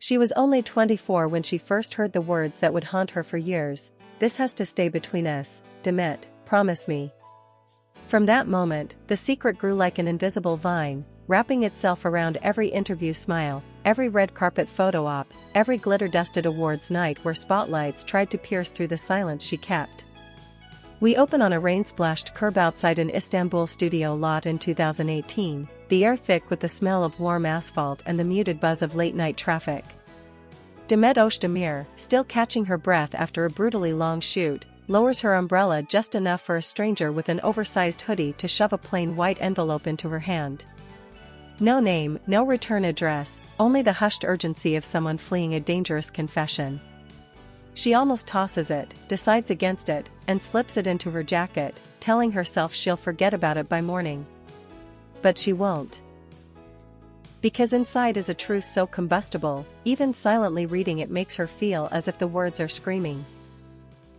She was only 24 when she first heard the words that would haunt her for years. "This has to stay between us, Demet, promise me." From that moment, the secret grew like an invisible vine, wrapping itself around every interview smile, every red carpet photo op, every glitter-dusted awards night where spotlights tried to pierce through the silence she kept. We open on a rain-splashed curb outside an Istanbul studio lot in 2018, the air thick with the smell of warm asphalt and the muted buzz of late-night traffic. Demet Özdemir, still catching her breath after a brutally long shoot, lowers her umbrella just enough for a stranger with an oversized hoodie to shove a plain white envelope into her hand. No name, no return address, only the hushed urgency of someone fleeing a dangerous confession. She almost tosses it, decides against it, and slips it into her jacket, telling herself she'll forget about it by morning. But she won't. Because inside is a truth so combustible, even silently reading it makes her feel as if the words are screaming.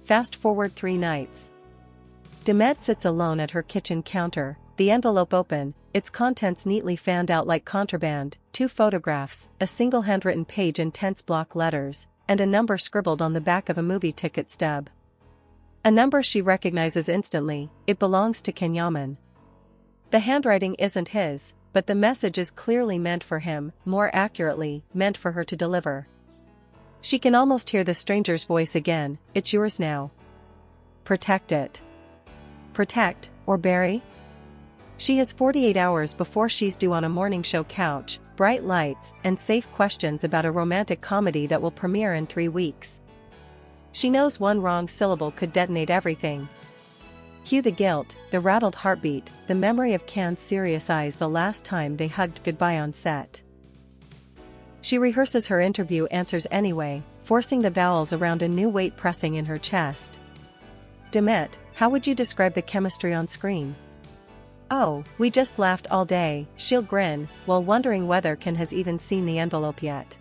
Fast forward 3 nights. Demet sits alone at her kitchen counter, the envelope open, its contents neatly fanned out like contraband, 2 photographs, a single handwritten page in tense block letters, and a number scribbled on the back of a movie ticket stub. A number she recognizes instantly. It belongs to Can Yaman. The handwriting isn't his, but the message is clearly meant for him, more accurately, meant for her to deliver. She can almost hear the stranger's voice again. "It's yours now. Protect it. Protect, or bury?" She has 48 hours before she's due on a morning show couch, bright lights, and safe questions about a romantic comedy that will premiere in 3 weeks. She knows one wrong syllable could detonate everything. Cue the guilt, the rattled heartbeat, the memory of Can's serious eyes the last time they hugged goodbye on set. She rehearses her interview answers anyway, forcing the vowels around a new weight pressing in her chest. "Demet, how would you describe the chemistry on screen?" "Oh, we just laughed all day," she'll grin, while wondering whether Can has even seen the envelope yet.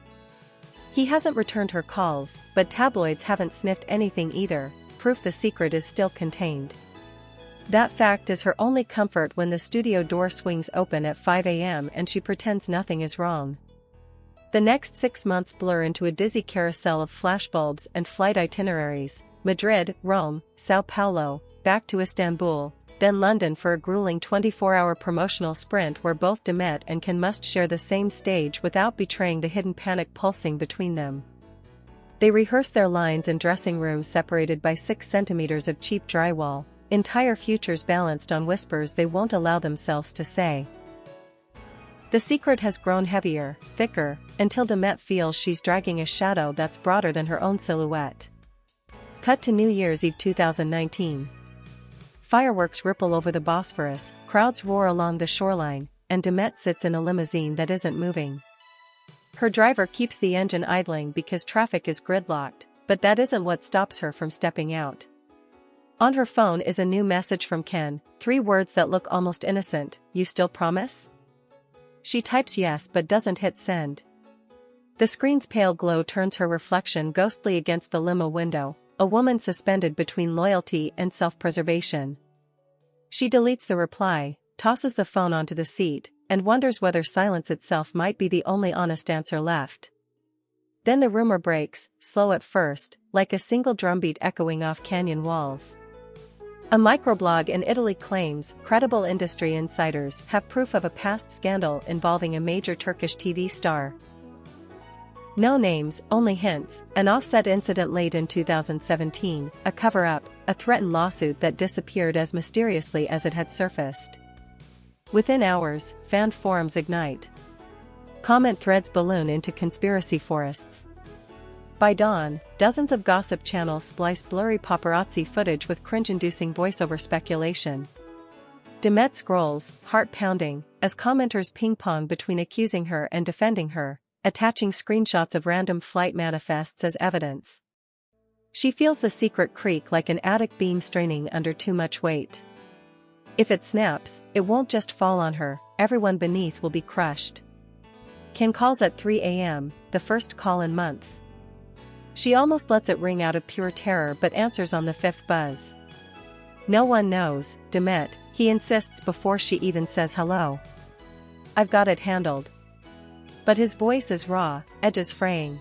He hasn't returned her calls, but tabloids haven't sniffed anything either, proof the secret is still contained. That fact is her only comfort when the studio door swings open at 5 a.m. and she pretends nothing is wrong. The next 6 months blur into a dizzy carousel of flashbulbs and flight itineraries: Madrid, Rome, Sao Paulo, back to Istanbul, then London for a grueling 24-hour promotional sprint where both Demet and Can must share the same stage without betraying the hidden panic pulsing between them. They rehearse their lines in dressing rooms separated by 6 centimeters of cheap drywall, entire futures balanced on whispers they won't allow themselves to say. The secret has grown heavier, thicker, until Demet feels she's dragging a shadow that's broader than her own silhouette. Cut to New Year's Eve 2019. Fireworks ripple over the Bosphorus, crowds roar along the shoreline, and Demet sits in a limousine that isn't moving. Her driver keeps the engine idling because traffic is gridlocked, but that isn't what stops her from stepping out. On her phone is a new message from Can, 3 words that look almost innocent: "You still promise?" She types yes but doesn't hit send. The screen's pale glow turns her reflection ghostly against the limo window, a woman suspended between loyalty and self-preservation. She deletes the reply, tosses the phone onto the seat, and wonders whether silence itself might be the only honest answer left. Then the rumor breaks, slow at first, like a single drumbeat echoing off canyon walls. A microblog in Italy claims credible industry insiders have proof of a past scandal involving a major Turkish TV star. No names, only hints: an offset incident late in 2017, a cover-up, a threatened lawsuit that disappeared as mysteriously as it had surfaced. Within hours, fan forums ignite. Comment threads balloon into conspiracy forests. By dawn, dozens of gossip channels splice blurry paparazzi footage with cringe-inducing voiceover speculation. Demet scrolls, heart pounding, as commenters ping-pong between accusing her and defending her, attaching screenshots of random flight manifests as evidence. She feels the secret creak like an attic beam straining under too much weight. If it snaps, it won't just fall on her, everyone beneath will be crushed. Can calls at 3 a.m., the first call in months. She almost lets it ring out of pure terror but answers on the 5th buzz. "No one knows, Demet," he insists before she even says hello. "I've got it handled." But his voice is raw, edges fraying.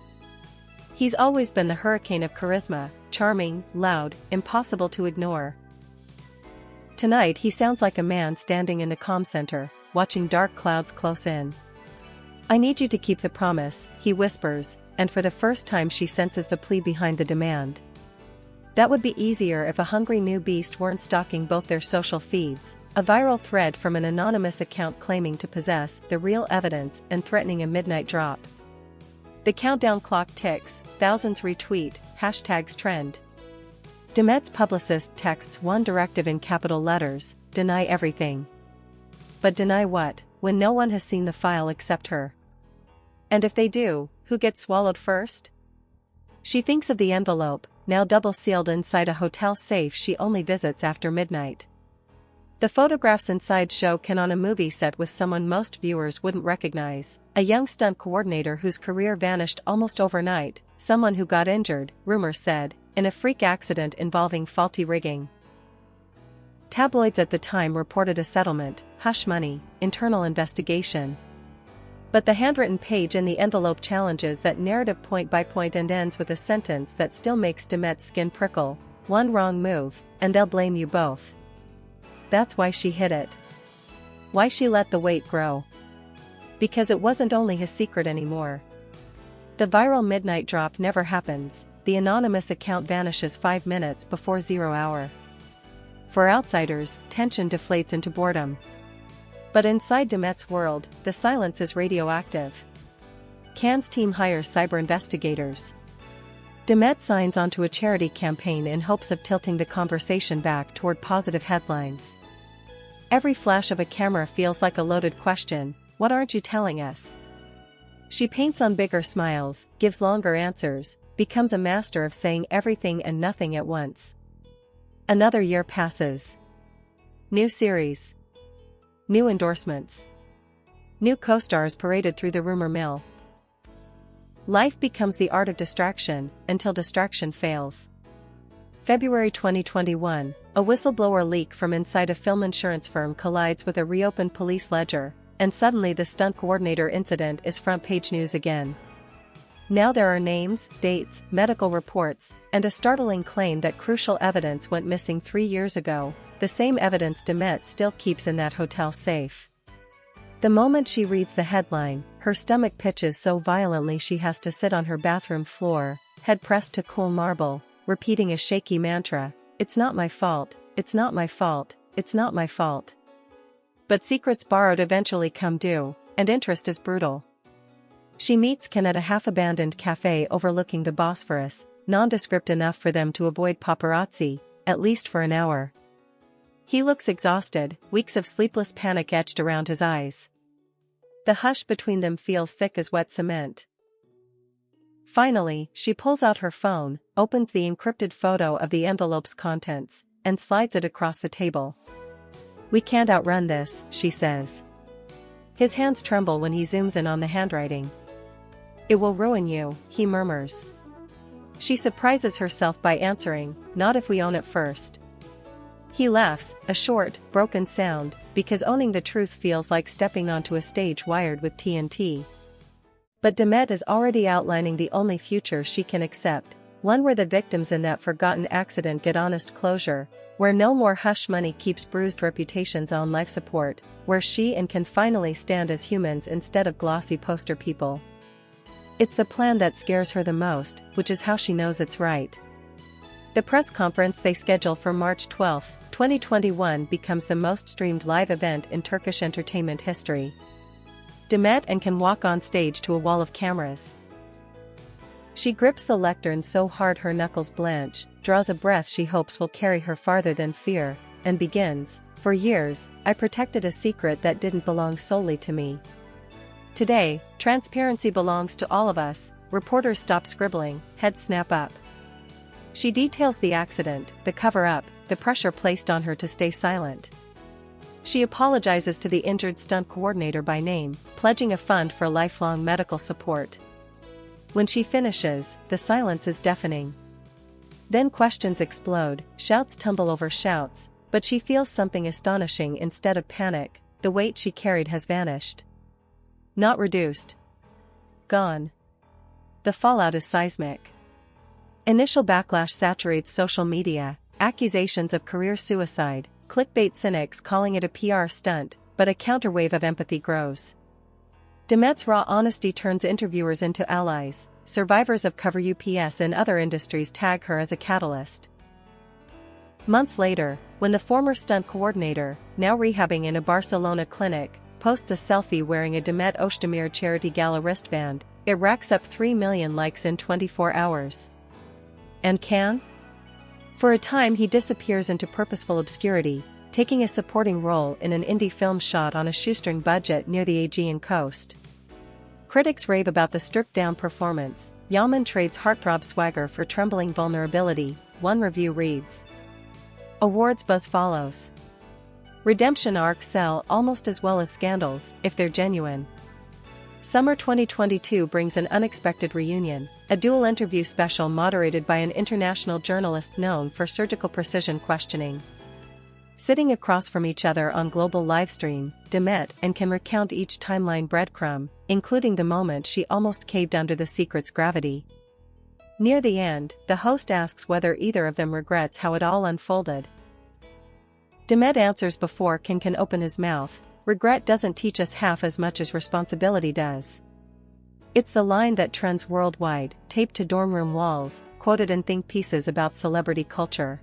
He's always been the hurricane of charisma, charming, loud, impossible to ignore. Tonight he sounds like a man standing in the comm center, watching dark clouds close in. "I need you to keep the promise," he whispers, and for the first time she senses the plea behind the demand. That would be easier if a hungry new beast weren't stalking both their social feeds, a viral thread from an anonymous account claiming to possess the real evidence and threatening a midnight drop. The countdown clock ticks, thousands retweet, hashtags trend. Demet's publicist texts one directive in capital letters: deny everything. But deny what, when no one has seen the file except her? And if they do, who gets swallowed first? She thinks of the envelope, now double-sealed inside a hotel safe she only visits after midnight. The photographs inside show Can on a movie set with someone most viewers wouldn't recognize, a young stunt coordinator whose career vanished almost overnight, someone who got injured, rumors said, in a freak accident involving faulty rigging. Tabloids at the time reported a settlement, hush money, internal investigation. But the handwritten page in the envelope challenges that narrative point by point and ends with a sentence that still makes Demet's skin prickle: "One wrong move, and they'll blame you both." That's why she hid it. Why she let the weight grow. Because it wasn't only his secret anymore. The viral midnight drop never happens, the anonymous account vanishes 5 minutes before 0 hour. For outsiders, tension deflates into boredom. But inside Demet's world, the silence is radioactive. Can's team hires cyber investigators. Demet signs onto a charity campaign in hopes of tilting the conversation back toward positive headlines. Every flash of a camera feels like a loaded question: what aren't you telling us? She paints on bigger smiles, gives longer answers, becomes a master of saying everything and nothing at once. Another year passes. New series. New endorsements. New co-stars paraded through the rumor mill. Life becomes the art of distraction, until distraction fails. February 2021, a whistleblower leak from inside a film insurance firm collides with a reopened police ledger, and suddenly the stunt coordinator incident is front-page news again. Now there are names, dates, medical reports, and a startling claim that crucial evidence went missing 3 years ago, the same evidence Demet still keeps in that hotel safe. The moment she reads the headline, her stomach pitches so violently she has to sit on her bathroom floor, head pressed to cool marble, repeating a shaky mantra: "It's not my fault, it's not my fault, it's not my fault." But secrets borrowed eventually come due, and interest is brutal. She meets Can at a half-abandoned cafe overlooking the Bosphorus, nondescript enough for them to avoid paparazzi, at least for an hour. He looks exhausted, weeks of sleepless panic etched around his eyes. The hush between them feels thick as wet cement. Finally, she pulls out her phone, opens the encrypted photo of the envelope's contents, and slides it across the table. "We can't outrun this," she says. His hands tremble when he zooms in on the handwriting. "It will ruin you," he murmurs. She surprises herself by answering, "Not if we own it first." He laughs, a short, broken sound, because owning the truth feels like stepping onto a stage wired with TNT. But Demet is already outlining the only future she can accept, one where the victims in that forgotten accident get honest closure, where no more hush money keeps bruised reputations on life support, where she and Can finally stand as humans instead of glossy poster people. It's the plan that scares her the most, which is how she knows it's right. The press conference they schedule for March 12, 2021 becomes the most streamed live event in Turkish entertainment history. Demet and Can walk on stage to a wall of cameras. She grips the lectern so hard her knuckles blanch, draws a breath she hopes will carry her farther than fear, and begins, "For years, I protected a secret that didn't belong solely to me. Today, transparency belongs to all of us." Reporters stop scribbling, heads snap up. She details the accident, the cover-up, the pressure placed on her to stay silent. She apologizes to the injured stunt coordinator by name, pledging a fund for lifelong medical support. When she finishes, the silence is deafening. Then questions explode, shouts tumble over shouts, but she feels something astonishing instead of panic: the weight she carried has vanished. Not reduced. gone. The fallout is seismic. Initial backlash saturates social media, accusations of career suicide, clickbait cynics calling it a PR stunt, but a counterwave of empathy grows. Demet's raw honesty turns interviewers into allies, survivors of cover UPS and other industries tag her as a catalyst. Months later, when the former stunt coordinator, now rehabbing in a Barcelona clinic, posts a selfie wearing a Demet Özdemir charity gala wristband, it racks up 3 million likes in 24 hours. And Can? For a time he disappears into purposeful obscurity, taking a supporting role in an indie film shot on a shoestring budget near the Aegean coast. Critics rave about the stripped-down performance. Yaman trades heartthrob swagger for trembling vulnerability, one review reads. Awards buzz follows. Redemption arcs sell almost as well as scandals, if they're genuine. Summer 2022 brings an unexpected reunion, a dual interview special moderated by an international journalist known for surgical precision questioning. Sitting across from each other on global livestream, Demet and Can recount each timeline breadcrumb, including the moment she almost caved under the secret's gravity. Near the end, the host asks whether either of them regrets how it all unfolded. Demet answers before Can open his mouth, regret doesn't teach us half as much as responsibility does. It's the line that trends worldwide, taped to dorm room walls, quoted in think pieces about celebrity culture.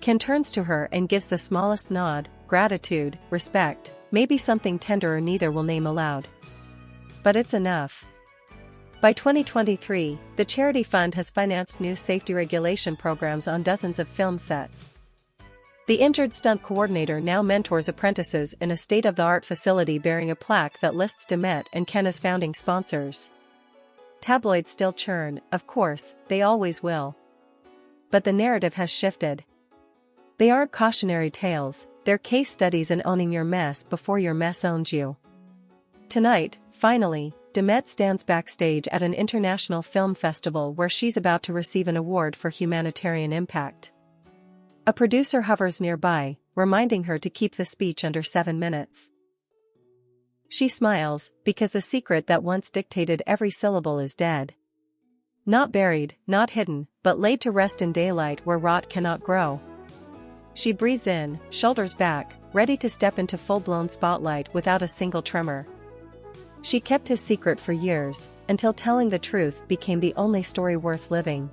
Can turns to her and gives the smallest nod, gratitude, respect, maybe something tenderer neither will name aloud. But it's enough. By 2023, the charity fund has financed new safety regulation programs on dozens of film sets. The injured stunt coordinator now mentors apprentices in a state-of-the-art facility bearing a plaque that lists Demet and Can as founding sponsors. Tabloids still churn, of course, they always will. But the narrative has shifted. They aren't cautionary tales, they're case studies in owning your mess before your mess owns you. Tonight, finally, Demet stands backstage at an international film festival where she's about to receive an award for humanitarian impact. A producer hovers nearby, reminding her to keep the speech under 7 minutes. She smiles, because the secret that once dictated every syllable is dead. Not buried, not hidden, but laid to rest in daylight where rot cannot grow. She breathes in, shoulders back, ready to step into full-blown spotlight without a single tremor. She kept his secret for years, until telling the truth became the only story worth living.